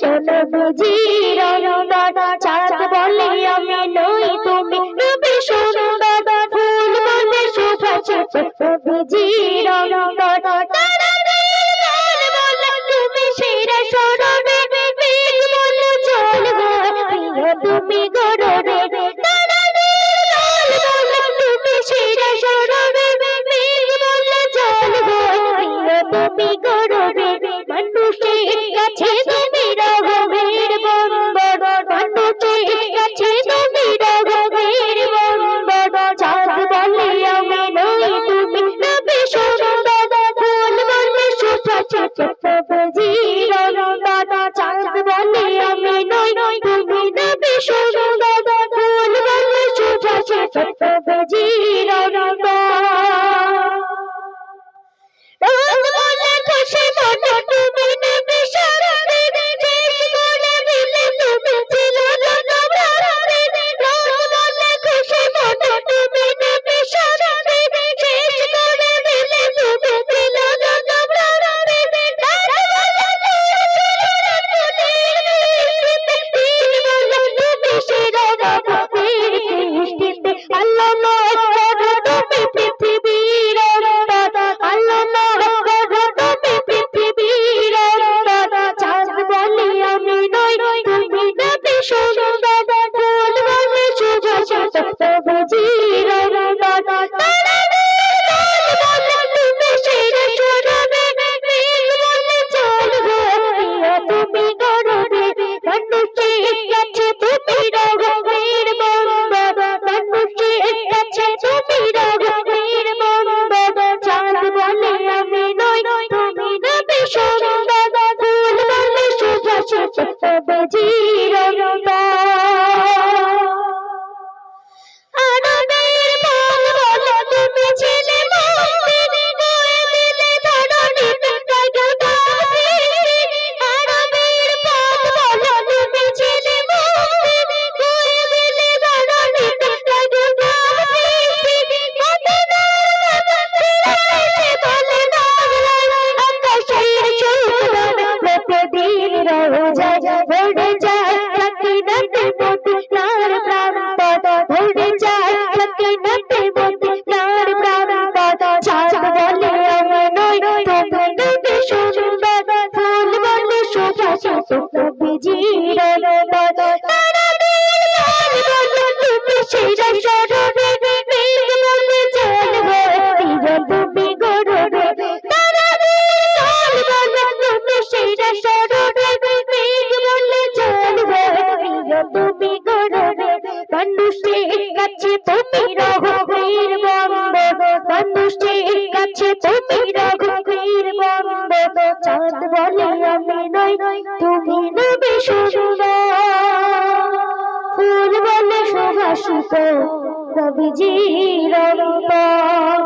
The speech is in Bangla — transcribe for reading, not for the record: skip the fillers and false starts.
নবীজির অনুদান চাঁদ বলে আমি নই তুমি নবী সুন্দর ফুল বলে সুভাষিত নবীজির অনুদান তারাদের বলে তুমি সেরা স্মরণে মেঘ বলে জল গো প্রিয় তুমি গররে তারাদের বলে তুমি সেরা স্মরণে মেঘ বলে জল গো প্রিয় তুমি গররে মানুষের কাছে তুমি রঘুবীর বন্দর মানুষের কাছে তুমি রঘুবীর বন্দর চাঁদ বলে আমি নই তুমি নবী সুন্দর ফুল বলে সুভাষিত নবীজির অনুদান চাঁদ বলে আমি নই তুমি নবী সুন্দর ফুল বলে সুভাষিত নবীজির অনুদান রোদ বলে খুশি মনে তুমি নবী শরণে শেষ করে দিলে তুমি ছিল জনপ্রাণে রোদ বলে খুশি মনে তুমি নবী শরণে শেষ করে দিলে তুমি ছিল জনপ্রাণে আল্লাহ তুমি পৃথিবীর আল্লাহ তুমি পৃথিবীর চাঁদ বলে আমি নই তুমি নবী সুন্দর ফুল বলে সুভাষিত নবীজির অনুদান তুমি সেরা স্মরণে মেঘ বলে জল গো প্রিয় তুমি গররে মানুষের কাছে তুমি রঘুবীর বন্দর মানুষের কাছে তুমি রঘুবীর বন্দর চাঁদ বলে আমি নই তুমি নবী সুন্দর ফুল বলে সুভাষিত নবীজির অনুদান আনন্দের পথ বলো তুমি ছিলে মুক্তি বয়ে দিলে ধরণীতে জগৎবাসী আনন্দের পথ বলো তুমি ছিলে মুক্তি বয়ে দিলে ধরণীতে জগৎবাসী মদিনার বাতাসে বলে বাংলায় আকাশের সুরমান প্রতিদিন রোজায় ভরে যায় সাকিনাতে মদিনার প্রান্তর ভরে যায় সাকিনাতে মদিনার প্রান্তর চাঁদ বলে আমি নই তুমি নবী সুন্দর ফুল বলে সুভাষিত নবীজির অনুদান তারাদের বলে তুমি সেরা স্মরণে মেঘ বলে জল গো প্রিয় তুমি গররে তারাদের বলে তুমি সেরা স্মরণে মেঘ বলে জল গো প্রিয় তুমি গররে মানুষের কাছে তুমি রঘুবীর বন্দর মানুষের কাছে তুমি রঘুবীর বন্দর চাঁদ বলে আমি নই তুমি নবী সুন্দর ফুল বলে সুভাষিত নবীজির অনুদান